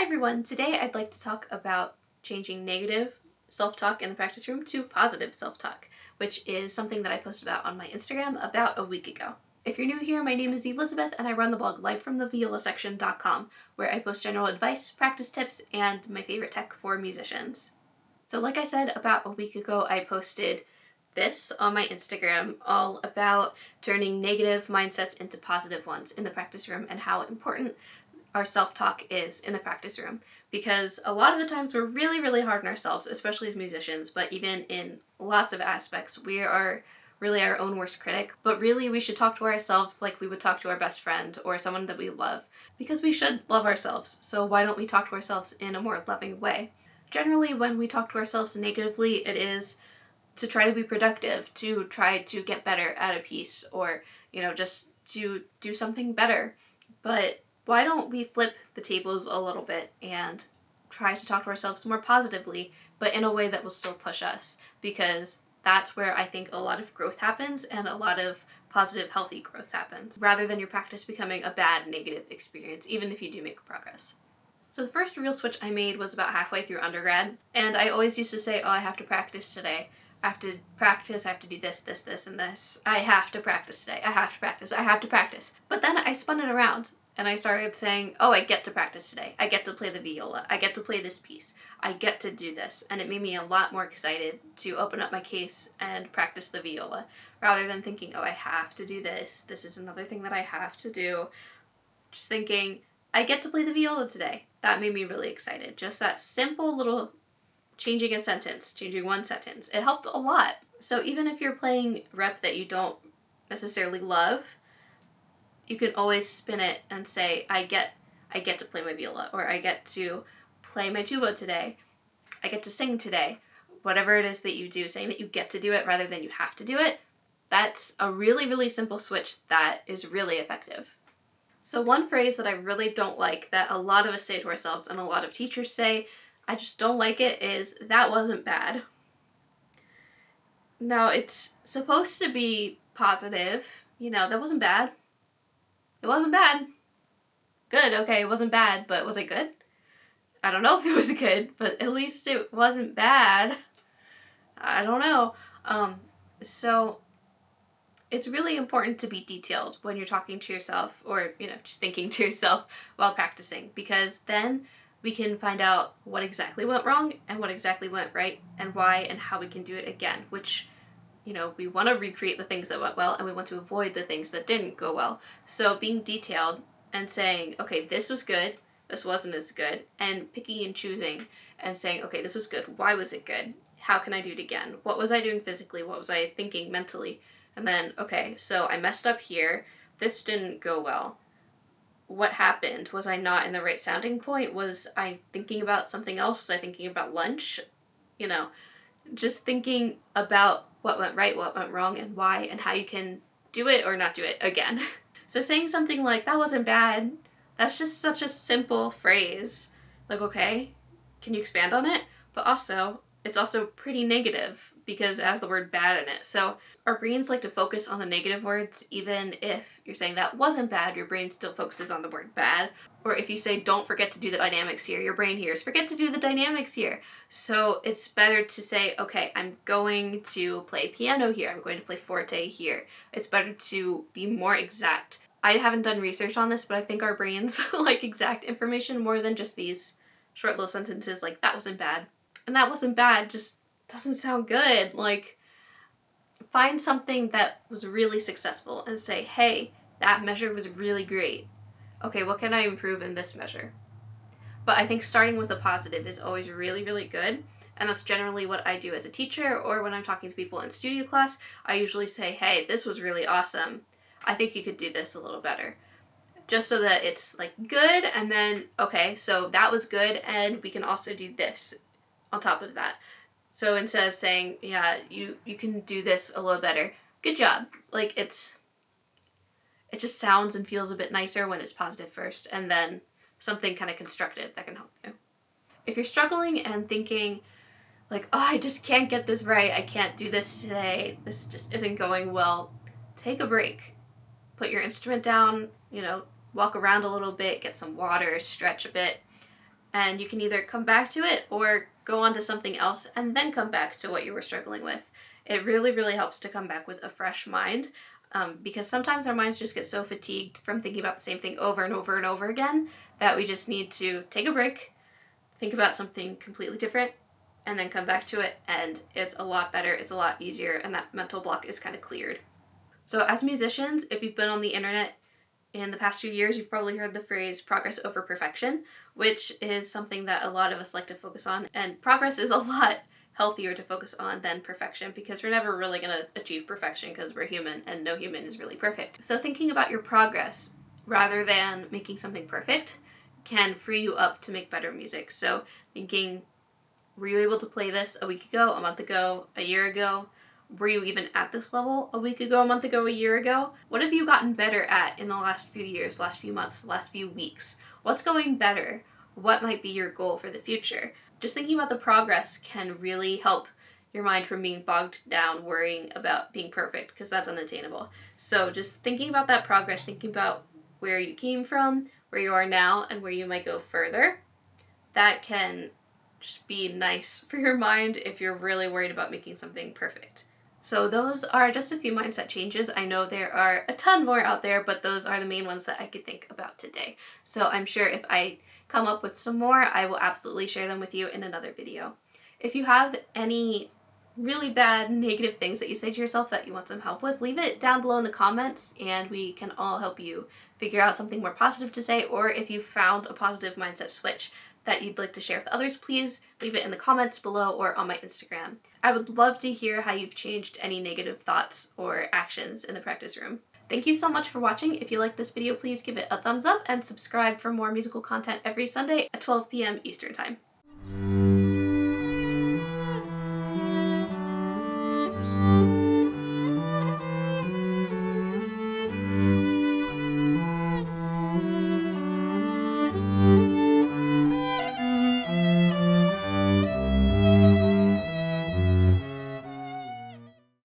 Hi everyone! Today I'd like to talk about changing negative self-talk in the practice room to positive self-talk, which is something that I posted about on my Instagram about a week ago. If you're new here, my name is Elizabeth and I run the blog livefromtheviolasection.com, where I post general advice, practice tips, and my favorite tech for musicians. So like I said, about a week ago I posted this on my Instagram all about turning negative mindsets into positive ones in the practice room and how important our self-talk is in the practice room, because a lot of the times we're really hard on ourselves, especially as musicians, but even in lots of aspects we are really our own worst critic. But really we should talk to ourselves like we would talk to our best friend or someone that we love, because we should love ourselves. So why don't we talk to ourselves in a more loving way? Generally when we talk to ourselves negatively, it is to try to be productive, to try to get better at a piece, or just to do something better. But why don't we flip the tables a little bit and try to talk to ourselves more positively, but in a way that will still push us? Because that's where I think a lot of growth happens, and a lot of positive, healthy growth happens, rather than your practice becoming a bad, negative experience, even if you do make progress. So the first real switch I made was about halfway through undergrad, and I always used to say, oh, I have to practice today. I have to practice, I have to do this, and this. I have to practice today. I have to practice, I have to practice. But then I spun it around and I started saying, oh, I get to practice today. I get to play the viola. I get to play this piece. I get to do this. And it made me a lot more excited to open up my case and practice the viola, rather than thinking, oh, I have to do this. This is another thing that I have to do. Just thinking, I get to play the viola today. That made me really excited. Just that simple little changing a sentence, changing one sentence. It helped a lot. So even if you're playing rep that you don't necessarily love, you can always spin it and say, I get to play my viola, or I get to play my tuba today. I get to sing today. Whatever it is that you do, saying that you get to do it rather than you have to do it, that's a really simple switch that is really effective. So one phrase that I really don't like, that a lot of us say to ourselves and a lot of teachers say, I just don't like it, is, that wasn't bad. Now, it's supposed to be positive. That wasn't bad. It wasn't bad. Good, okay, it wasn't bad, but was it good? I don't know if it was good, but at least it wasn't bad. I don't know. So it's really important to be detailed when you're talking to yourself, or just thinking to yourself while practicing, because then we can find out what exactly went wrong and what exactly went right, and why, and how we can do it again, which we want to recreate the things that went well, and we want to avoid the things that didn't go well. So being detailed and saying, okay, this was good, this wasn't as good, and picking and choosing and saying, okay, this was good, why was it good? How can I do it again? What was I doing physically? What was I thinking mentally? And then, okay, so I messed up here, this didn't go well. What happened? Was I not in the right sounding point? Was I thinking about something else? Was I thinking about lunch? Just thinking about what went right, what went wrong, and why, and how you can do it or not do it again. So saying something like, that wasn't bad, that's just such a simple phrase. Like, okay, can you expand on it? But also, it's also pretty negative because it has the word bad in it. So our brains like to focus on the negative words. Even if you're saying that wasn't bad, your brain still focuses on the word bad. Or if you say, don't forget to do the dynamics here, your brain hears, forget to do the dynamics here. So it's better to say, okay, I'm going to play piano here, I'm going to play forte here. It's better to be more exact. I haven't done research on this, but I think our brains like exact information more than just these short little sentences like, that wasn't bad. And that wasn't bad just doesn't sound good. Like, find something that was really successful and say, hey, that measure was really great. Okay, what can I improve in this measure? But I think starting with a positive is always really good. And that's generally what I do as a teacher, or when I'm talking to people in studio class, I usually say, hey, this was really awesome. I think you could do this a little better. Just so that it's like good, and then, okay, so that was good, and we can also do this on top of that. So instead of saying, yeah, you can do this a little better, good job. Like, it just sounds and feels a bit nicer when it's positive first, and then something kind of constructive that can help you. If you're struggling and thinking, like, oh, I just can't get this right, I can't do this today, this just isn't going well, take a break. Put your instrument down, walk around a little bit, get some water, stretch a bit, and you can either come back to it or go on to something else and then come back to what you were struggling with. It really, really helps to come back with a fresh mind, because sometimes our minds just get so fatigued from thinking about the same thing over and over and over again that we just need to take a break, think about something completely different, and then come back to it, and it's a lot better, it's a lot easier, and that mental block is kind of cleared. So as musicians, if you've been on the internet in the past few years, you've probably heard the phrase progress over perfection, which is something that a lot of us like to focus on, and progress is a lot healthier to focus on than perfection, because we're never really going to achieve perfection because we're human and no human is really perfect. So thinking about your progress rather than making something perfect can free you up to make better music. So thinking, were you able to play this a week ago, a month ago, a year ago? Were you even at this level a week ago, a month ago, a year ago? What have you gotten better at in the last few years, last few months, last few weeks? What's going better? What might be your goal for the future? Just thinking about the progress can really help your mind from being bogged down worrying about being perfect, because that's unattainable. So just thinking about that progress, thinking about where you came from, where you are now, and where you might go further, that can just be nice for your mind if you're really worried about making something perfect. So those are just a few mindset changes. I know there are a ton more out there, but those are the main ones that I could think about today. So I'm sure if I come up with some more, I will absolutely share them with you in another video. If you have any really bad negative things that you say to yourself that you want some help with, leave it down below in the comments and we can all help you figure out something more positive to say. Or if you found a positive mindset switch that you'd like to share with others, please leave it in the comments below or on my Instagram. I would love to hear how you've changed any negative thoughts or actions in the practice room. Thank you so much for watching. If you like this video, please give it a thumbs up and subscribe for more musical content every Sunday at 12 p.m. Eastern Time.